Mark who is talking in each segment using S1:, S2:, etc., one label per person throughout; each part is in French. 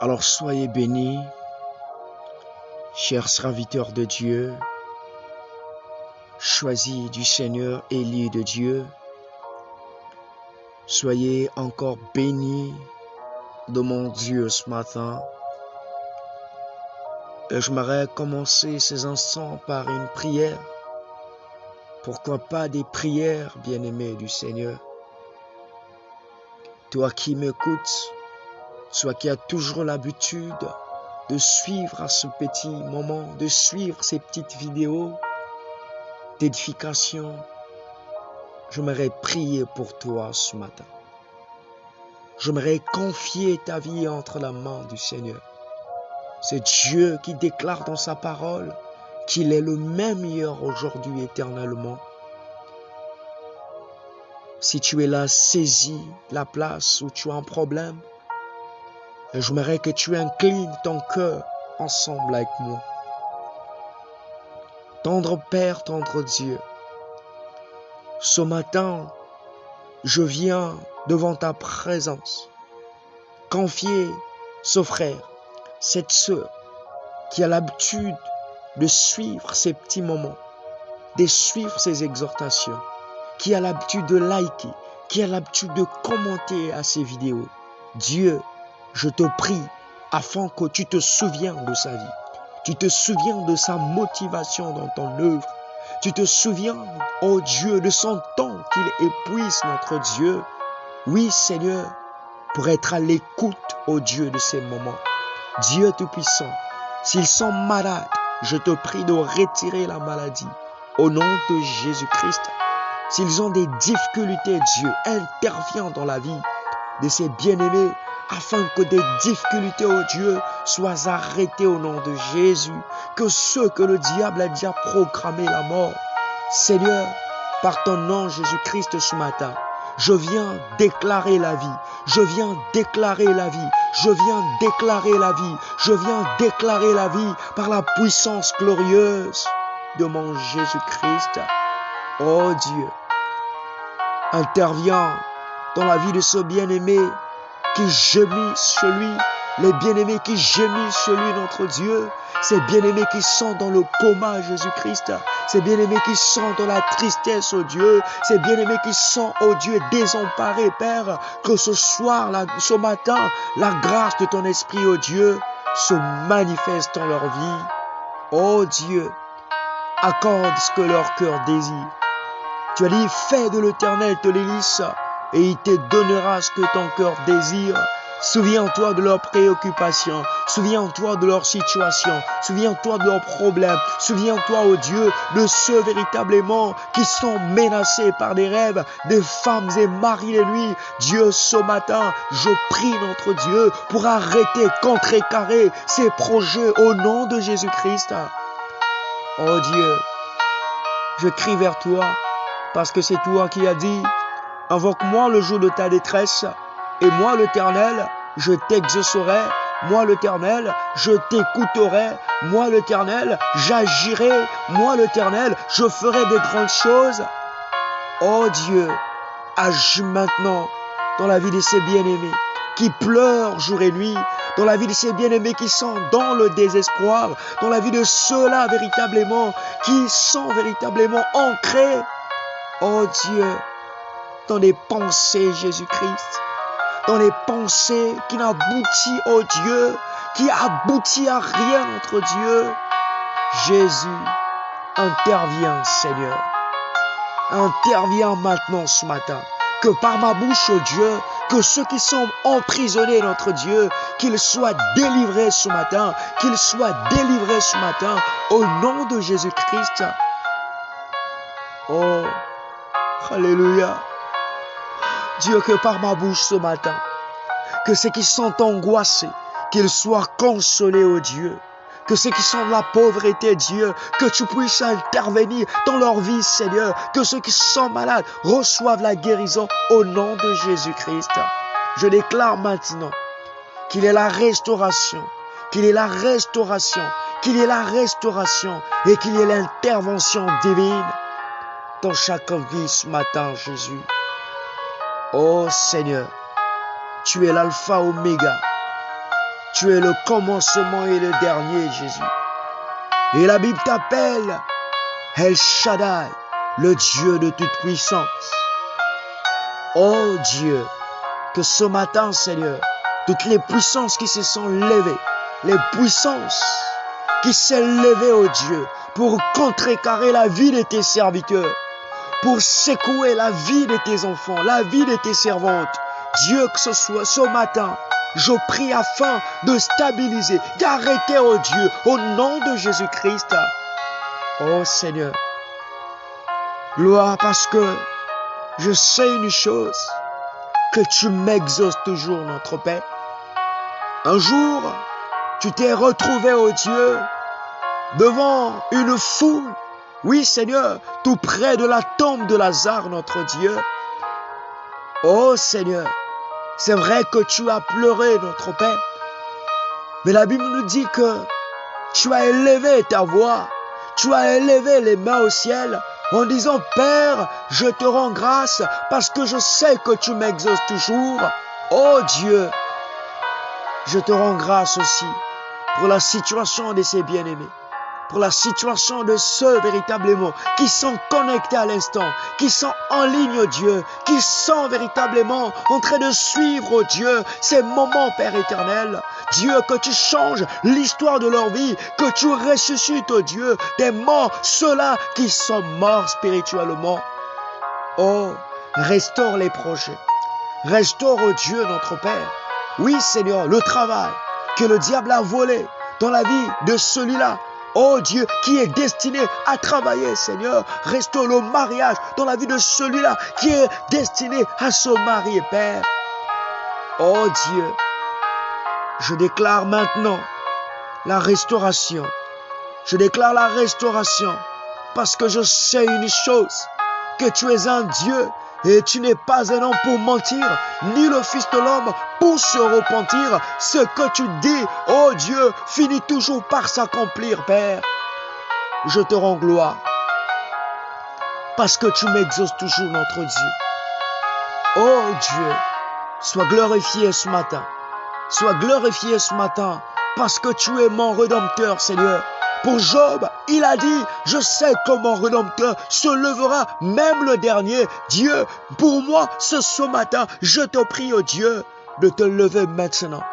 S1: Alors soyez bénis, chers serviteurs de Dieu, choisis du Seigneur, élus de Dieu. Soyez encore bénis de mon Dieu ce matin. Et j'aimerais commencer ces instants par une prière. Pourquoi pas des prières, bien-aimés du Seigneur? Toi qui m'écoutes, toi qui as toujours l'habitude de suivre à ce petit moment, de suivre ces petites vidéos d'édification, j'aimerais prier pour toi ce matin. J'aimerais confier ta vie entre la main du Seigneur. C'est Dieu qui déclare dans sa parole qu'il est le même hier, aujourd'hui, éternellement. Si tu es là, saisis la place où tu as un problème. Et j'aimerais que tu inclines ton cœur ensemble avec moi. Tendre Père, tendre Dieu, ce matin, je viens devant ta présence confier ce frère, cette sœur qui a l'habitude de suivre ces petits moments, de suivre ces exhortations, qui a l'habitude de liker, qui a l'habitude de commenter à ces vidéos. Dieu, je te prie afin que tu te souviennes de sa vie. Tu te souviens de sa motivation dans ton œuvre. Tu te souviens, oh Dieu, de son temps qu'il épuise, notre Dieu. Oui, Seigneur, pour être à l'écoute, oh Dieu, de ces moments. Dieu Tout-Puissant, s'ils sont malades, je te prie de retirer la maladie. Au nom de Jésus-Christ, s'ils ont des difficultés, Dieu, intervient dans la vie de ces bien-aimés, afin que des difficultés, oh Dieu, soient arrêtées au nom de Jésus. Que ceux que le diable a déjà programmé la mort, Seigneur, par ton nom Jésus-Christ ce matin, je viens déclarer la vie. Je viens déclarer la vie. Je viens déclarer la vie. Je viens déclarer la vie par la puissance glorieuse de mon Jésus-Christ. Oh Dieu, interviens dans la vie de ce bien-aimé qui gémit sur lui, les bien-aimés qui gémissent sur lui, notre Dieu, ces bien-aimés qui sont dans le coma, Jésus-Christ, ces bien-aimés qui sont dans la tristesse, oh Dieu, ces bien-aimés qui sont, oh Dieu, désemparés, Père, que ce soir, ce matin, la grâce de ton esprit, oh Dieu, se manifeste dans leur vie. Oh Dieu, accorde ce que leur cœur désire. Tu as dit, fais de l'Éternel tes délices, et il te donnera ce que ton cœur désire. Souviens-toi de leurs préoccupations. Souviens-toi de leur situation. Souviens-toi de leurs problèmes. Souviens-toi, oh Dieu, de ceux véritablement qui sont menacés par des rêves, des femmes et maris de nuit. Dieu, ce matin, je prie notre Dieu pour arrêter, contrecarrer ces projets au nom de Jésus-Christ. Oh Dieu, je crie vers toi parce que c'est toi qui as dit: invoque-moi le jour de ta détresse, et moi, l'Éternel, je t'exaucerai. Moi, l'Éternel, je t'écouterai. Moi, l'Éternel, j'agirai. Moi, l'Éternel, je ferai de grandes choses. Oh Dieu, agis maintenant dans la vie de ces bien-aimés qui pleurent jour et nuit, dans la vie de ces bien-aimés qui sont dans le désespoir, dans la vie de ceux-là véritablement qui sont véritablement ancrés, oh Dieu, dans des pensées, Jésus-Christ, dans les pensées qui n'aboutissent, oh Dieu, qui aboutit à rien, notre Dieu. Jésus, interviens, Seigneur. Interviens maintenant ce matin. Que par ma bouche, oh Dieu, que ceux qui sont emprisonnés, notre Dieu, qu'ils soient délivrés ce matin, qu'ils soient délivrés ce matin, au nom de Jésus-Christ. Oh, alléluia. Dieu, que par ma bouche ce matin, que ceux qui sont angoissés, qu'ils soient consolés, oh Dieu. Que ceux qui sont de la pauvreté, Dieu, que tu puisses intervenir dans leur vie, Seigneur. Que ceux qui sont malades reçoivent la guérison au nom de Jésus-Christ. Je déclare maintenant qu'il est la restauration, qu'il est la restauration, qu'il est la restauration et qu'il y ait l'intervention divine dans chaque vie ce matin, Jésus. Oh Seigneur, tu es l'alpha oméga. Tu es le commencement et le dernier, Jésus. Et la Bible t'appelle El Shaddai, le Dieu de toute puissance. Oh Dieu, que ce matin, Seigneur, toutes les puissances qui se sont levées, les puissances qui s'est levée, oh Dieu, pour contrecarrer la vie de tes serviteurs, pour secouer la vie de tes enfants, la vie de tes servantes. Dieu, que ce soit ce matin, je prie afin de stabiliser, d'arrêter, oh Dieu, au nom de Jésus-Christ. Oh Seigneur, gloire, parce que je sais une chose, que tu m'exauces toujours, notre Père. Un jour, tu t'es retrouvé, oh Dieu, devant une foule. Oui, Seigneur, tout près de la tombe de Lazare, notre Dieu. Oh Seigneur, c'est vrai que tu as pleuré, notre Père. Mais la Bible nous dit que tu as élevé ta voix, tu as élevé les mains au ciel en disant, Père, je te rends grâce parce que je sais que tu m'exauces toujours. Oh Dieu, je te rends grâce aussi pour la situation de ces bien-aimés, pour la situation de ceux véritablement qui sont connectés à l'instant, qui sont en ligne, oh Dieu, qui sont véritablement en train de suivre, oh Dieu, ces moments, Père éternel. Dieu, que tu changes l'histoire de leur vie, que tu ressuscites, oh Dieu, des morts, ceux-là qui sont morts spirituellement. Oh, restaure les projets. Restaure, oh Dieu, notre Père. Oui, Seigneur, le travail que le diable a volé dans la vie de celui-là, oh Dieu, qui est destiné à travailler, Seigneur. Restaure le mariage dans la vie de celui-là qui est destiné à se marier, Père. Oh Dieu, je déclare maintenant la restauration. Je déclare la restauration parce que je sais une chose, que tu es un Dieu et tu n'es pas un homme pour mentir, ni le Fils de l'homme pour se repentir. Ce que tu dis, oh Dieu, finit toujours par s'accomplir, Père. Je te rends gloire parce que tu m'exauces toujours, notre Dieu. Oh Dieu, sois glorifié ce matin. Sois glorifié ce matin parce que tu es mon Rédempteur, Seigneur. Pour Job, il a dit, je sais que mon Rédempteur se levera, même le dernier. Dieu, pour moi, ce matin, je te prie, oh Dieu, de te lever maintenant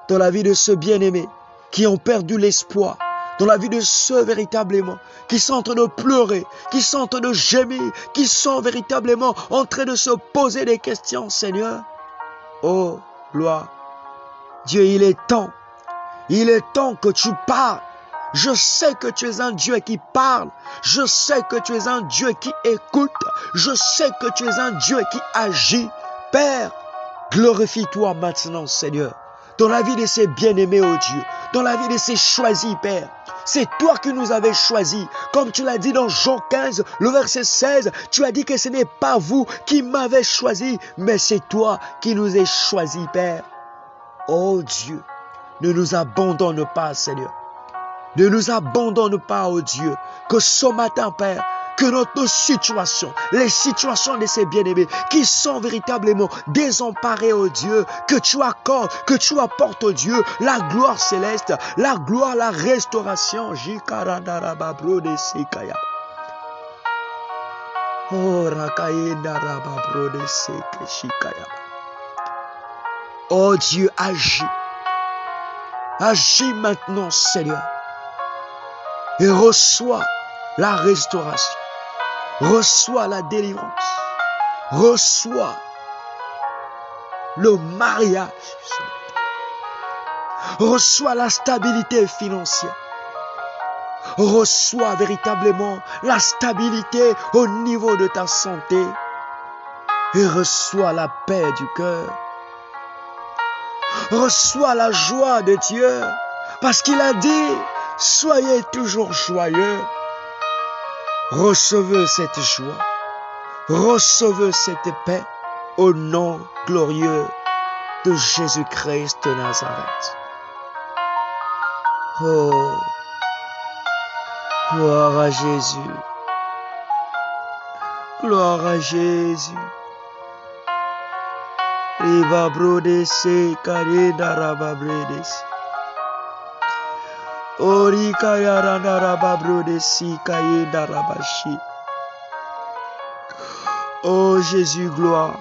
S1: dans la vie de ceux bien-aimés qui ont perdu l'espoir, dans la vie de ceux véritablement qui sont en train de pleurer, qui sont en train de gémir, qui sont véritablement en train de se poser des questions, Seigneur. Oh, gloire. Dieu, il est temps que tu parles. Je sais que tu es un Dieu qui parle. Je sais que tu es un Dieu qui écoute. Je sais que tu es un Dieu qui agit. Père, glorifie-toi maintenant, Seigneur, dans la vie de ces bien-aimés, oh Dieu, dans la vie de ces choisis, Père. C'est toi qui nous avais choisis. Comme tu l'as dit dans Jean 15, le verset 16, tu as dit que ce n'est pas vous qui m'avez choisi, mais c'est toi qui nous as choisis, Père. Oh Dieu, ne nous abandonne pas, Seigneur. Ne nous abandonne pas, oh Dieu, que ce matin, Père, que notre situation, les situations de ces bien-aimés qui sont véritablement désemparés, oh Dieu, que tu accordes, que tu apportes, oh Dieu, la gloire céleste, la gloire, la restauration. Oh Dieu, agis. Agis maintenant, Seigneur. Et reçois la restauration. Reçois la délivrance. Reçois le mariage. Reçois la stabilité financière. Reçois véritablement la stabilité au niveau de ta santé. Et reçois la paix du cœur. Reçois la joie de Dieu. Parce qu'il a dit, soyez toujours joyeux. Recevez cette joie. Recevez cette paix au nom glorieux de Jésus-Christ de Nazareth. Oh, gloire à Jésus. Gloire à Jésus. Riva brodese karina raba bredes. Oh Jésus, gloire.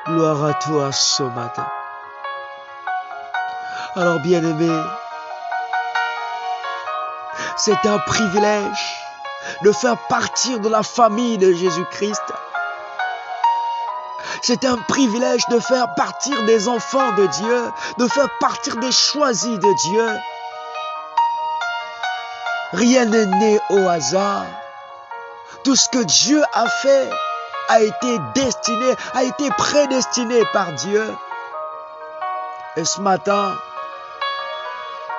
S1: Gloire à toi ce matin. Alors bien-aimé, c'est un privilège de faire partir de la famille de Jésus-Christ. C'est un privilège de faire partir des enfants de Dieu, de faire partir des choisis de Dieu. Rien n'est né au hasard. Tout ce que Dieu a fait a été destiné, a été prédestiné par Dieu. Et ce matin,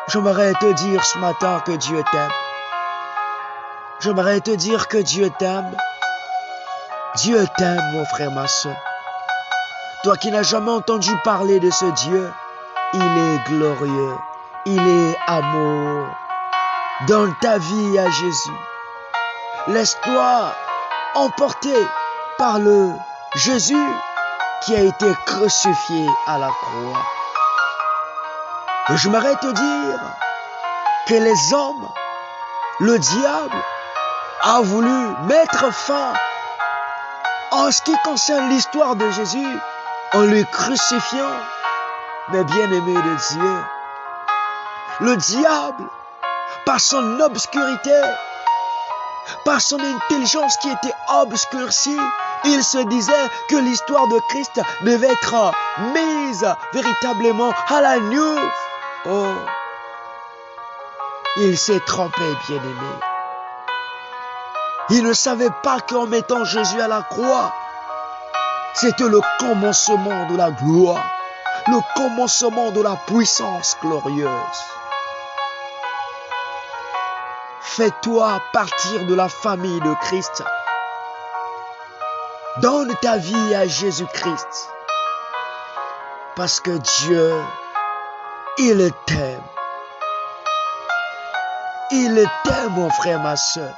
S1: j'aimerais te dire ce matin que Dieu t'aime. J'aimerais te dire que Dieu t'aime. Dieu t'aime, mon frère, ma soeur. Toi qui n'as jamais entendu parler de ce Dieu, il est glorieux, il est amour. Donne ta vie à Jésus. Laisse-toi emporter par le Jésus qui a été crucifié à la croix. Et j'aimerais te dire que les hommes, le diable, a voulu mettre fin en ce qui concerne l'histoire de Jésus en le crucifiant. Mais bien-aimé de Dieu, le diable, par son obscurité, par son intelligence qui était obscurcie, il se disait que l'histoire de Christ devait être mise véritablement à la nu. Oh, il s'est trompé, bien-aimé. Il ne savait pas qu'en mettant Jésus à la croix, c'était le commencement de la gloire, le commencement de la puissance glorieuse. Fais-toi partir de la famille de Christ. Donne ta vie à Jésus-Christ. Parce que Dieu, il t'aime. Il t'aime, mon frère, ma soeur.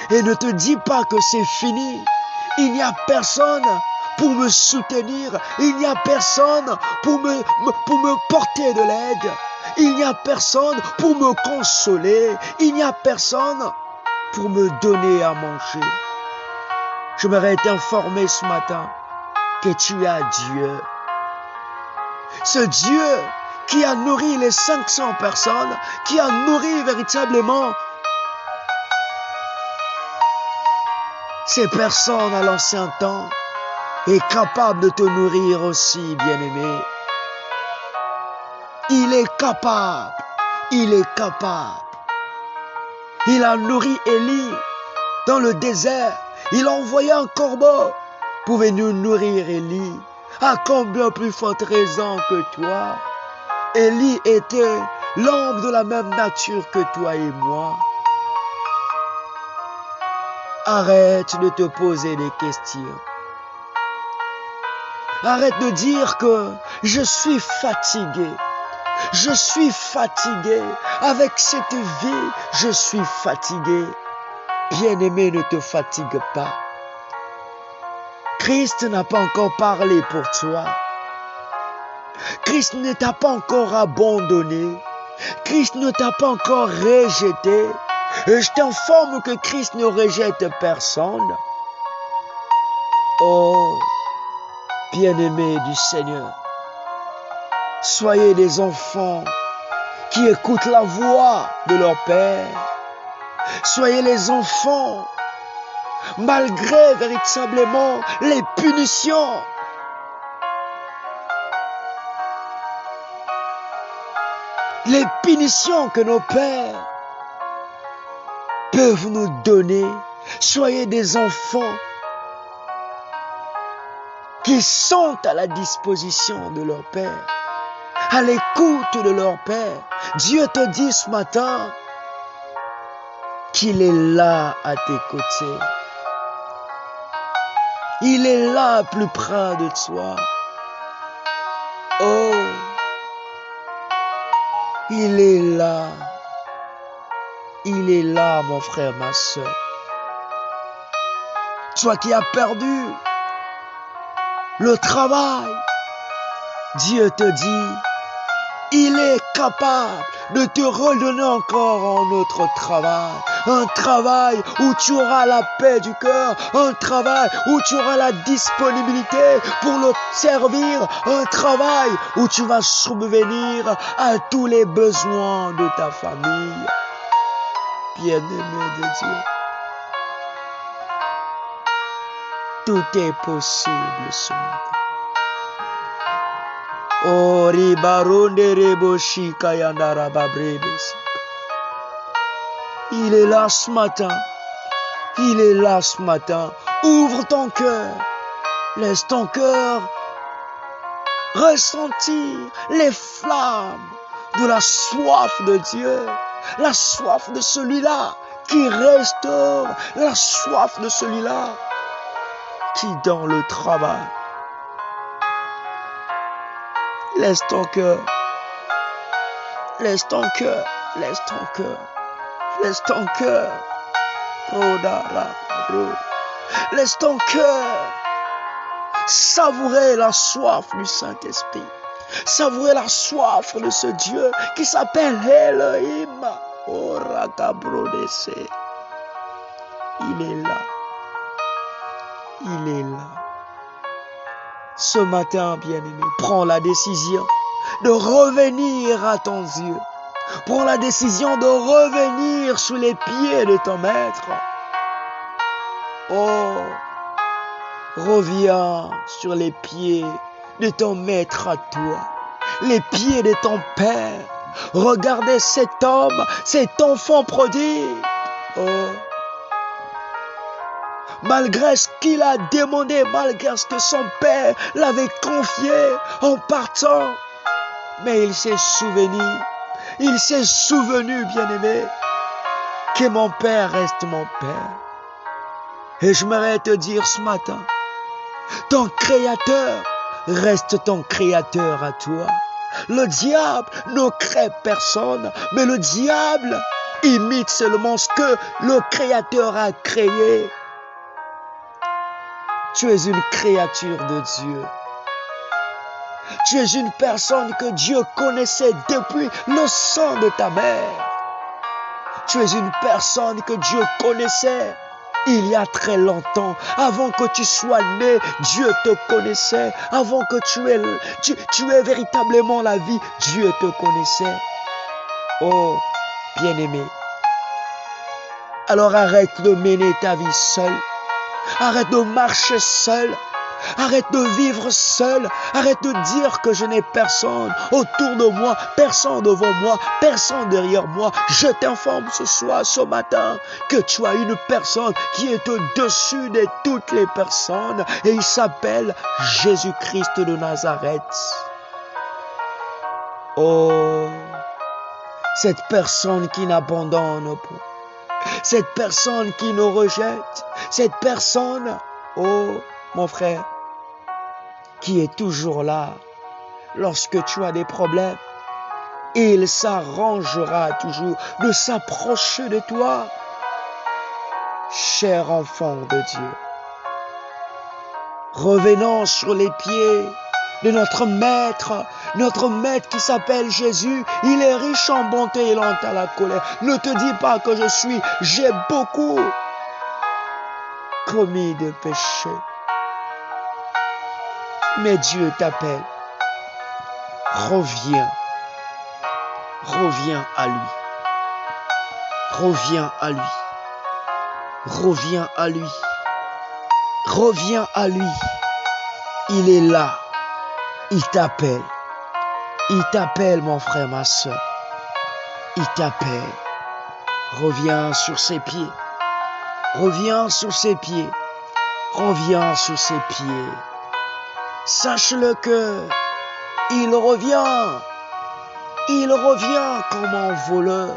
S1: Et ne te dis pas que c'est fini. Il n'y a personne pour me soutenir. Il n'y a personne pour me porter de l'aide. Il n'y a personne pour me consoler. Il n'y a personne pour me donner à manger. J'aimerais t'informer ce matin que tu as Dieu. Ce Dieu qui a nourri les 500 personnes, qui a nourri véritablement ces personnes à l'ancien temps, est capable de te nourrir aussi, bien-aimé. Il est capable. Il est capable. Il a nourri Élie dans le désert. Il a envoyé un corbeau pour venir nourrir Élie. À combien plus forte raison que toi? Élie était l'homme de la même nature que toi et moi. Arrête de te poser des questions. Arrête de dire que je suis fatigué. Je suis fatigué. Avec cette vie, je suis fatigué. Bien-aimé, ne te fatigue pas. Christ n'a pas encore parlé pour toi. Christ ne t'a pas encore abandonné. Christ ne t'a pas encore rejeté. Et je t'informe que Christ ne rejette personne. Oh, bien-aimés du Seigneur, soyez des enfants qui écoutent la voix de leur Père. Soyez les enfants, malgré véritablement les punitions. Les punitions que nos pères peuvent nous donner. Soyez des enfants qui sont à la disposition de leur Père, à l'écoute de leur Père. Dieu te dit ce matin qu'il est là à tes côtés. Il est là plus près de toi. Oh, il est là. Il est là, mon frère, ma soeur. Toi qui as perdu le travail, Dieu te dit, il est capable de te redonner encore un autre travail. Un travail où tu auras la paix du cœur. Un travail où tu auras la disponibilité pour le servir. Un travail où tu vas subvenir à tous les besoins de ta famille. Bien-aimé de Dieu, tout est possible ce matin. Oh, ribaronde reboshi kayandara babredes. Il est là ce matin. Il est là ce matin. Ouvre ton cœur. Laisse ton cœur ressentir les flammes de la soif de Dieu. La soif de celui-là qui restaure. La soif de celui-là qui dans le travail. Laisse ton cœur. Laisse ton cœur. Laisse ton cœur. Laisse ton cœur. Laisse ton cœur savourer la soif du Saint-Esprit. Savourer la soif de ce Dieu qui s'appelle Elohim. Oh, Rakabrodese. Il est là. Il est là. Ce matin, bien-aimé, prends la décision de revenir à ton Dieu. Prends la décision de revenir sous les pieds de ton maître. Oh, reviens sur les pieds de ton maître à toi. Les pieds de ton père. Regardez cet homme, cet enfant prodigue. Oh, malgré ce qu'il a demandé, malgré ce que son père l'avait confié en partant. Mais il s'est souvenu, bien-aimé, que mon père reste mon père. Et j'aimerais te dire ce matin, ton créateur reste ton créateur à toi. Le diable ne crée personne, mais le diable imite seulement ce que le créateur a créé. Tu es une créature de Dieu. Tu es une personne que Dieu connaissait depuis le sang de ta mère. Tu es une personne que Dieu connaissait il y a très longtemps. Avant que tu sois né, Dieu te connaissait. Avant que tu aies véritablement la vie, Dieu te connaissait. Oh, bien-aimé. Alors arrête de mener ta vie seule. Arrête de marcher seul. Arrête de vivre seul. Arrête de dire que je n'ai personne autour de moi, personne devant moi, personne derrière moi. Je t'informe ce matin, que tu as une personne qui est au-dessus de toutes les personnes et il s'appelle Jésus-Christ de Nazareth. Oh, cette personne qui n'abandonne pas, cette personne qui nous rejette, cette personne, oh mon frère, qui est toujours là lorsque tu as des problèmes. Il s'arrangera toujours de s'approcher de toi, cher enfant de Dieu. Revenons sur les pieds de notre maître qui s'appelle Jésus. Il est riche en bonté et lent à la colère. Ne te dis pas que j'ai beaucoup commis de péchés. Mais Dieu t'appelle. Reviens. Reviens à lui. Reviens à lui. Reviens à lui. Reviens à lui. Il est là. Il t'appelle. Il t'appelle, mon frère, ma soeur. Il t'appelle. Reviens sur ses pieds. Reviens sur ses pieds. Reviens sur ses pieds. Sache-le que il revient comme un voleur.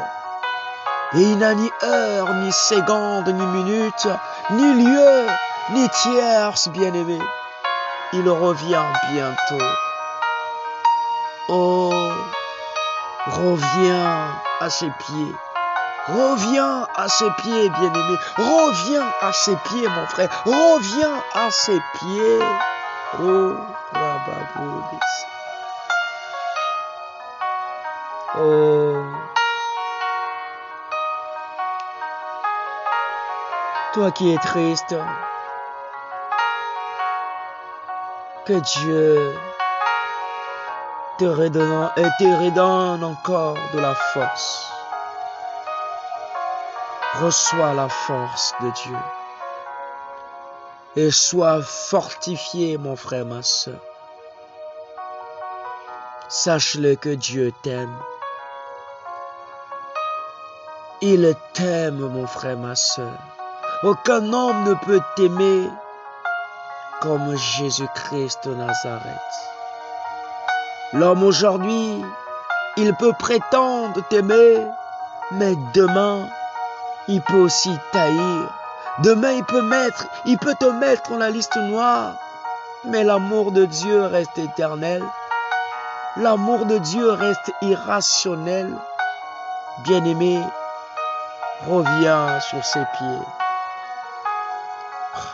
S1: Et il n'a ni heure, ni seconde, ni minute, ni lieu, ni tierce, bien-aimé. Il revient bientôt. Oh, reviens à ses pieds. Reviens à ses pieds, bien-aimé. Reviens à ses pieds, mon frère. Reviens à ses pieds. Oh, Rababodis. Oh. Toi qui es triste, que Dieu te redonne encore de la force. Reçois la force de Dieu et sois fortifié, mon frère, ma soeur. Sache-le que Dieu t'aime. Il t'aime, mon frère, ma soeur. Aucun homme ne peut t'aimer comme Jésus-Christ de Nazareth. L'homme aujourd'hui, il peut prétendre t'aimer, mais demain, il peut aussi t'haïr. Demain, il peut te mettre dans la liste noire. Mais l'amour de Dieu reste éternel. L'amour de Dieu reste irrationnel. Bien-aimé, reviens sur ses pieds.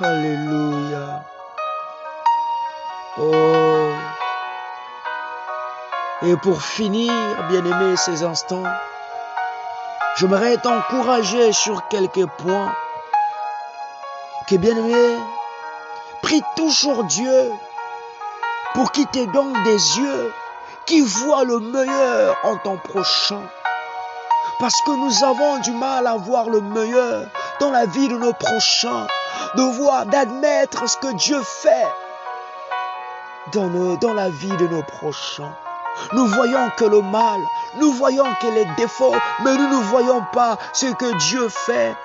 S1: Alléluia. Oh. Et pour finir, bien-aimé, ces instants, j'aimerais t'encourager sur quelques points. Que bien-aimé, prie toujours Dieu pour qu'il te donne des yeux qui voient le meilleur en ton prochain. Parce que nous avons du mal à voir le meilleur dans la vie de nos prochains, d'admettre ce que Dieu fait dans la vie de nos prochains. Nous voyons que le mal, nous voyons que les défauts, mais nous ne voyons pas ce que Dieu fait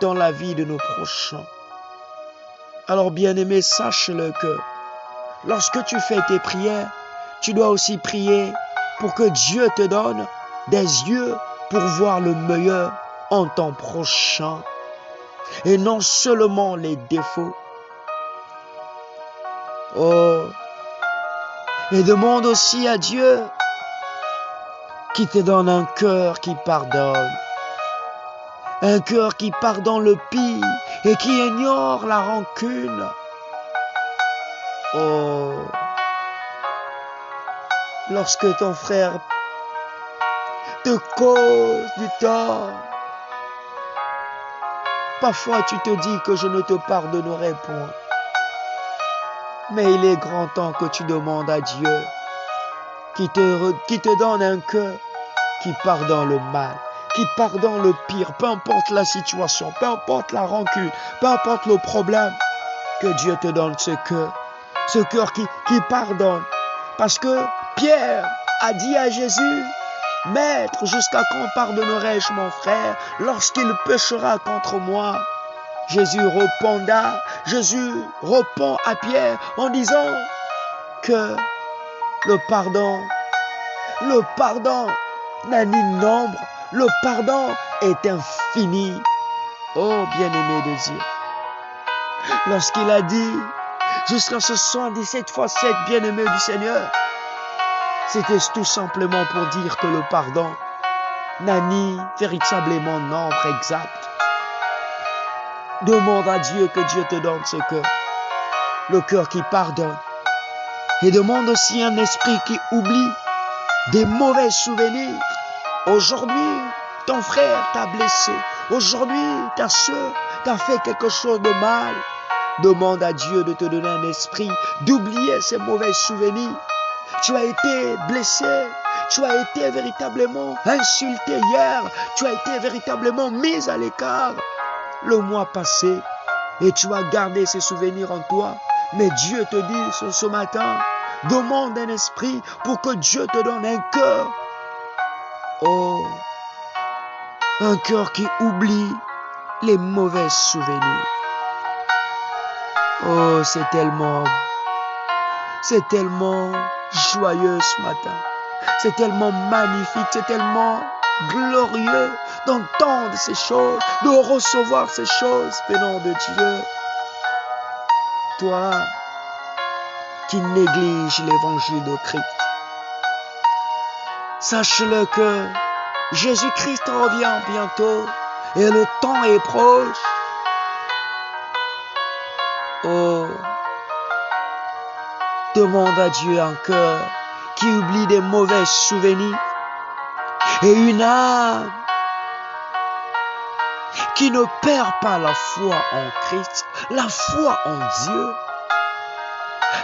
S1: dans la vie de nos prochains. Alors bien-aimé, sache-le que lorsque tu fais tes prières, tu dois aussi prier pour que Dieu te donne des yeux pour voir le meilleur en ton prochain. Et non seulement les défauts. Oh, et demande aussi à Dieu qui te donne un cœur qui pardonne. Un cœur qui pardonne le pire et qui ignore la rancune. Oh, lorsque ton frère te cause du tort, parfois tu te dis que je ne te pardonnerai point. Mais il est grand temps que tu demandes à Dieu qui te donne un cœur qui pardonne le mal, qui pardonne le pire, peu importe la situation, peu importe la rancune, peu importe le problème, que Dieu te donne ce cœur qui pardonne. Parce que Pierre a dit à Jésus, Maître, jusqu'à quand pardonnerai-je mon frère lorsqu'il péchera contre moi? Jésus répond à Pierre en disant que le pardon n'a ni nombre, le pardon est infini. Oh bien-aimé de Dieu, lorsqu'il a dit jusqu'à 77 fois 7 bien-aimé du Seigneur, c'était tout simplement pour dire que le pardon n'a ni véritablement nombre exact. Demande à Dieu que Dieu te donne ce cœur, le cœur qui pardonne. Et demande aussi un esprit qui oublie des mauvais souvenirs. Aujourd'hui, ton frère t'a blessé. Aujourd'hui, ta soeur t'a fait quelque chose de mal. Demande à Dieu de te donner un esprit d'oublier ces mauvais souvenirs. Tu as été blessé. Tu as été véritablement insulté hier. Tu as été véritablement mis à l'écart le mois passé. Et tu as gardé ces souvenirs en toi. Mais Dieu te dit ce matin, demande un esprit pour que Dieu te donne un cœur. Oh, un cœur qui oublie les mauvais souvenirs. Oh, c'est tellement joyeux ce matin. C'est tellement magnifique, c'est tellement glorieux d'entendre ces choses, de recevoir ces choses venant de Dieu. Toi qui négliges l'évangile de Christ, sache-le que Jésus-Christ revient bientôt et le temps est proche. Oh, demande à Dieu un cœur qui oublie des mauvais souvenirs et une âme qui ne perd pas la foi en Christ, la foi en Dieu.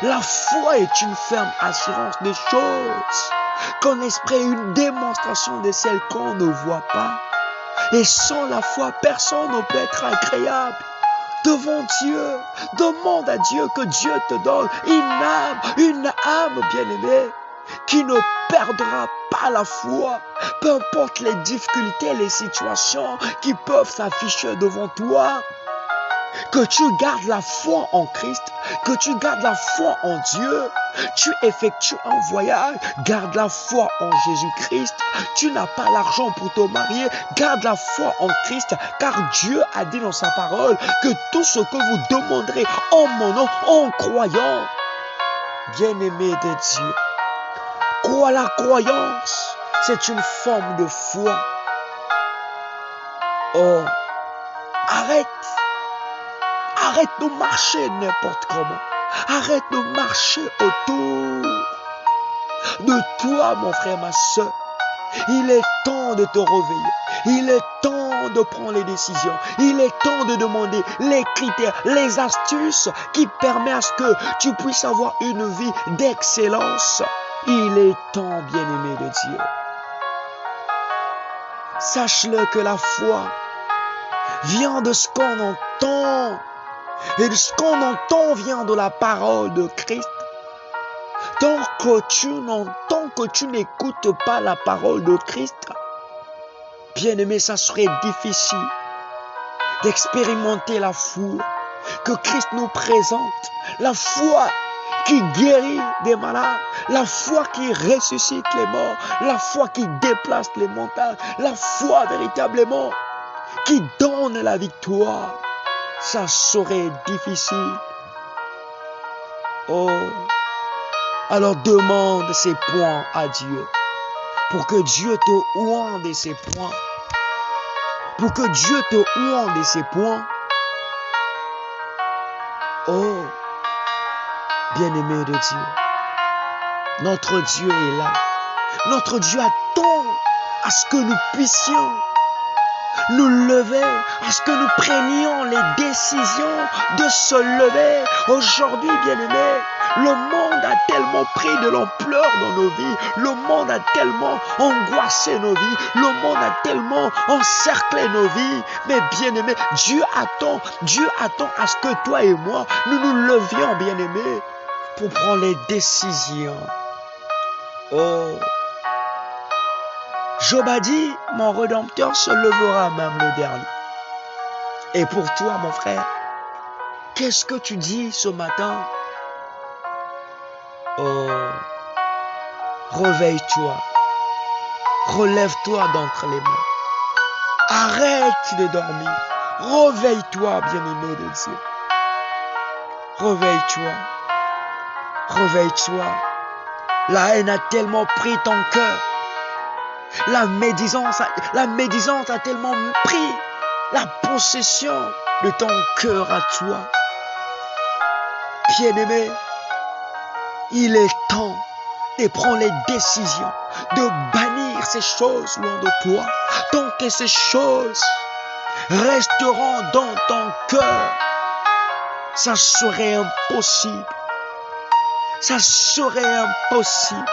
S1: La foi est une ferme assurance des choses qu'on espère, une démonstration de celles qu'on ne voit pas. Et sans la foi, personne ne peut être agréable devant Dieu. Demande à Dieu que Dieu te donne une âme bien-aimée, qui ne perdra pas la foi, peu importe les difficultés, les situations qui peuvent s'afficher devant toi. Que tu gardes la foi en Christ, que tu gardes la foi en Dieu. Tu effectues un voyage, garde la foi en Jésus-Christ. Tu n'as pas l'argent pour te marier, garde la foi en Christ, car Dieu a dit dans sa parole que tout ce que vous demanderez en mon nom, en croyant, bien-aimé de Dieu, crois la croyance, c'est une forme de foi. Oh, arrête de marcher n'importe comment. Arrête de marcher autour de toi, mon frère, ma soeur. Il est temps de te réveiller. Il est temps de prendre les décisions. Il est temps de demander les critères, les astuces qui permettent à ce que tu puisses avoir une vie d'excellence. Il est temps, bien-aimé de Dieu. Sache-le que la foi vient de ce qu'on entend. Et ce qu'on entend vient de la parole de Christ. Tant que tu n'écoutes pas la parole de Christ, bien-aimé, ça serait difficile d'expérimenter la foi que Christ nous présente. La foi qui guérit des malades, la foi qui ressuscite les morts, la foi qui déplace les montagnes, la foi véritablement qui donne la victoire. Ça serait difficile. Oh, alors demande ces points à Dieu, pour que Dieu te oint de ces points. Pour que Dieu te oint de ces points. Oh, bien-aimé de Dieu, notre Dieu est là. Notre Dieu attend à ce que nous puissions nous lever, à ce que nous prenions les décisions de se lever. Aujourd'hui, bien-aimés, le monde a tellement pris de l'ampleur dans nos vies. Le monde a tellement angoissé nos vies. Le monde a tellement encerclé nos vies. Mais bien-aimés, Dieu attend à ce que toi et moi, nous nous levions, bien-aimés, pour prendre les décisions. Oh, Job a dit, mon Rédempteur se levera même le dernier. Et pour toi, mon frère, qu'est-ce que tu dis ce matin? Oh, réveille-toi. Relève-toi d'entre les morts. Arrête de dormir. Réveille-toi, bien-aimé de Dieu. Réveille-toi. Réveille-toi. La haine a tellement pris ton cœur. La médisance a tellement pris la possession de ton cœur à toi. Bien-aimé, il est temps de prendre les décisions, de bannir ces choses loin de toi. Tant que ces choses resteront dans ton cœur, ça serait impossible. Ça serait impossible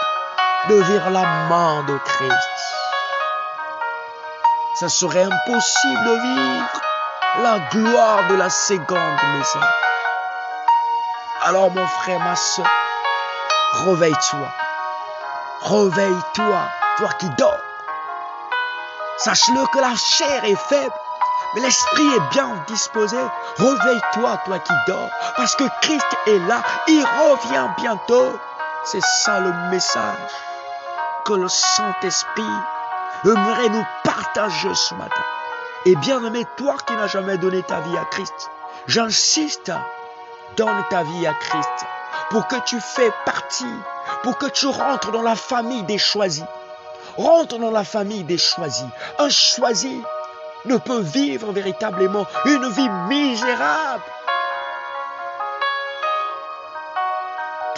S1: de vivre la main de Christ. Ça serait impossible de vivre la gloire de la seconde maison. Alors mon frère, ma soeur, réveille-toi. Réveille-toi, toi qui dors. Sache-le que la chair est faible, mais l'esprit est bien disposé. Réveille-toi, toi qui dors, parce que Christ est là. Il revient bientôt. C'est ça le message que le Saint-Esprit aimerait nous partager ce matin. Et bien aimé, toi qui n'as jamais donné ta vie à Christ, j'insiste, donne ta vie à Christ pour que tu fais partie, pour que tu rentres dans la famille des choisis. Rentre dans la famille des choisis. Un choisi ne peut vivre véritablement une vie misérable.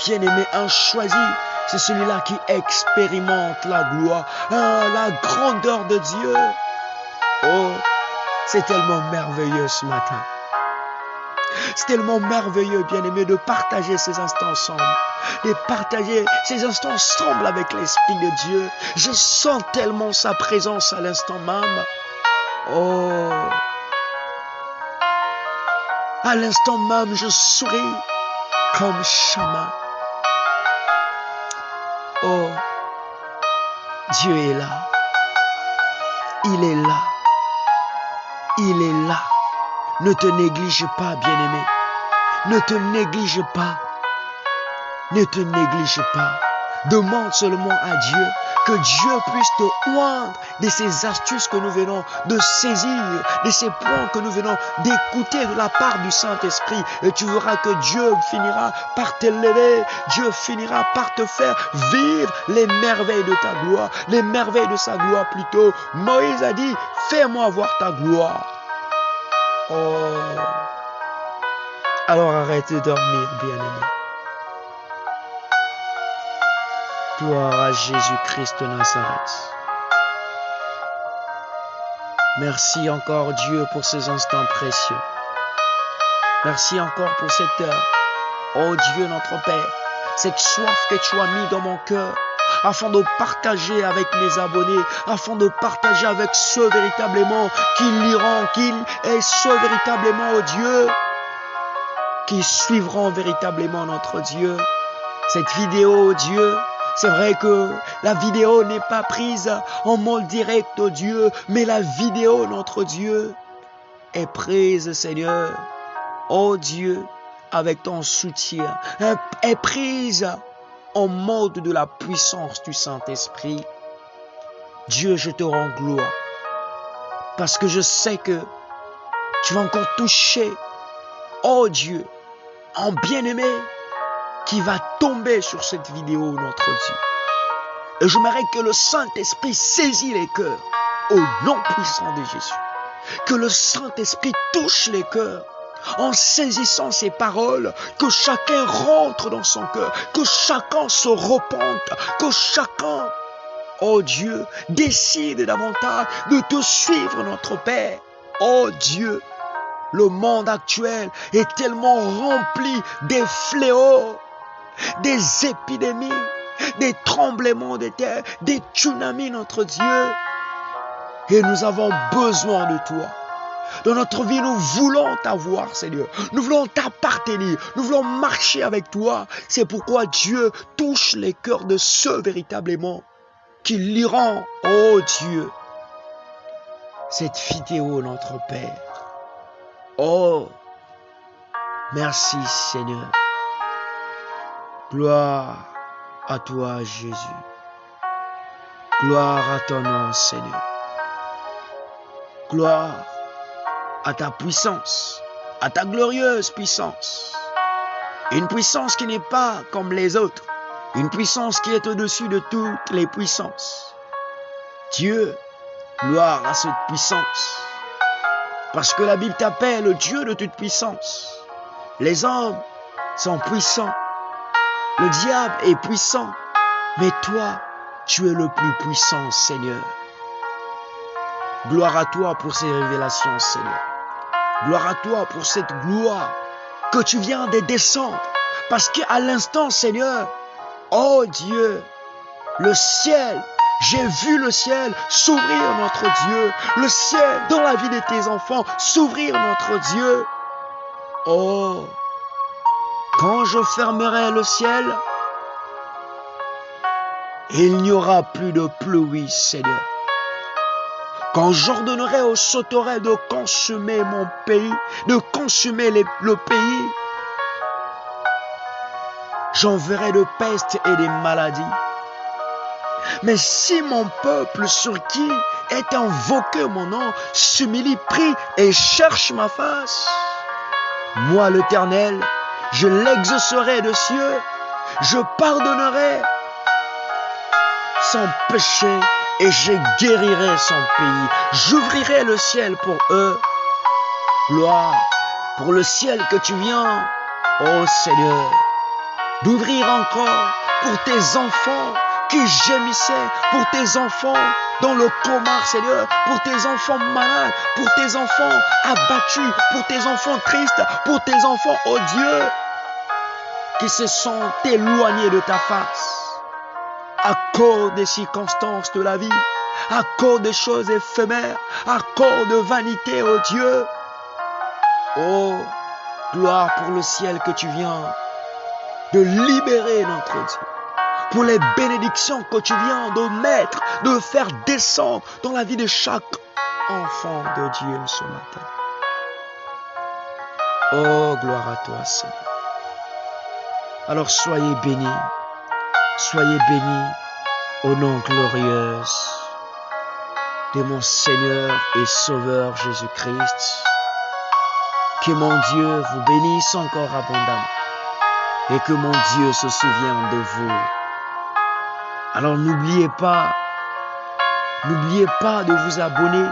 S1: Bien-aimé, un choisi, c'est celui-là qui expérimente la gloire, la grandeur de Dieu. Oh, C'est tellement merveilleux ce matin. C'est tellement merveilleux, bien-aimé, de partager ces instants ensemble. De partager ces instants ensemble avec l'Esprit de Dieu. Je sens tellement sa présence à l'instant même. Oh, à l'instant même, je souris comme Chama. Oh, Dieu est là. Il est là. Il est là. Ne te néglige pas, bien-aimé. Ne te néglige pas. Ne te néglige pas. Demande seulement à Dieu que Dieu puisse te oindre de ces astuces que nous venons de saisir, de ces points que nous venons d'écouter de la part du Saint-Esprit. Et tu verras que Dieu finira par t'élever. Dieu finira par te faire vivre les merveilles de ta gloire. Les merveilles de sa gloire plutôt. Moïse a dit, fais-moi voir ta gloire. Oh. Alors arrête de dormir, bien-aimé. Gloire à Jésus-Christ de Nazareth. Merci encore Dieu pour ces instants précieux. Merci encore pour cette heure. Oh Dieu notre Père, cette soif que tu as mis dans mon cœur afin de partager avec mes abonnés, afin de partager avec ceux véritablement qui liront, et ceux véritablement, oh Dieu, qui suivront véritablement notre Dieu. Cette vidéo, oh Dieu, c'est vrai que la vidéo n'est pas prise en mode direct, oh Dieu, mais la vidéo, notre Dieu, est prise, Seigneur, oh Dieu, avec ton soutien, est prise en mode de la puissance du Saint-Esprit. Dieu, je te rends gloire, parce que je sais que tu vas encore toucher, oh Dieu, en bien-aimé, qui va tomber sur cette vidéo, notre Dieu. Et j'aimerais que le Saint-Esprit saisit les cœurs au nom puissant de Jésus. Que le Saint-Esprit touche les cœurs en saisissant ces paroles, que chacun rentre dans son cœur, que chacun se repente, que chacun, oh Dieu, décide davantage de te suivre, notre Père. Oh Dieu, le monde actuel est tellement rempli des fléaux, des épidémies, des tremblements de terre, des tsunamis, notre Dieu. Et nous avons besoin de toi. Dans notre vie, nous voulons t'avoir, Seigneur. Nous voulons t'appartenir. Nous voulons marcher avec toi. C'est pourquoi Dieu touche les cœurs de ceux véritablement qui liront, oh Dieu, cette vidéo, notre Père. Oh, merci Seigneur. Gloire à toi, Jésus. Gloire à ton nom, Seigneur. Gloire à ta puissance, à ta glorieuse puissance. Une puissance qui n'est pas comme les autres. Une puissance qui est au-dessus de toutes les puissances. Dieu, gloire à cette puissance. Parce que la Bible t'appelle le Dieu de toute puissance. Les hommes sont puissants. Le diable est puissant, mais toi, tu es le plus puissant, Seigneur. Gloire à toi pour ces révélations, Seigneur. Gloire à toi pour cette gloire que tu viens de descendre. Parce qu'à l'instant, Seigneur, oh Dieu, le ciel, j'ai vu le ciel s'ouvrir, notre Dieu. Le ciel, dans la vie de tes enfants, s'ouvrir, notre Dieu. Oh, quand je fermerai le ciel, il n'y aura plus de pluie, Seigneur. Quand j'ordonnerai aux sauterelles de consumer mon pays, de consumer le pays, j'enverrai de pestes et des maladies. Mais si mon peuple sur qui est invoqué mon nom s'humilie, prie et cherche ma face, moi l'Éternel, je l'exaucerai de cieux, je pardonnerai son péché et je guérirai son pays. J'ouvrirai le ciel pour eux. Gloire pour le ciel que tu viens, ô Seigneur, d'ouvrir encore pour tes enfants qui gémissaient, pour tes enfants dans le coma, Seigneur, pour tes enfants malades, pour tes enfants abattus, pour tes enfants tristes, pour tes enfants, oh Dieu, qui se sont éloignés de ta face à cause des circonstances de la vie, à cause des choses éphémères, à cause de vanité, oh Dieu. Oh, gloire pour le ciel que tu viens de libérer notre Dieu, pour les bénédictions que tu viens de mettre, de faire descendre dans la vie de chaque enfant de Dieu ce matin. Oh, gloire à toi, Seigneur. Alors soyez bénis au nom glorieux de mon Seigneur et Sauveur Jésus-Christ. Que mon Dieu vous bénisse encore abondamment et que mon Dieu se souvienne de vous. Alors n'oubliez pas de vous abonner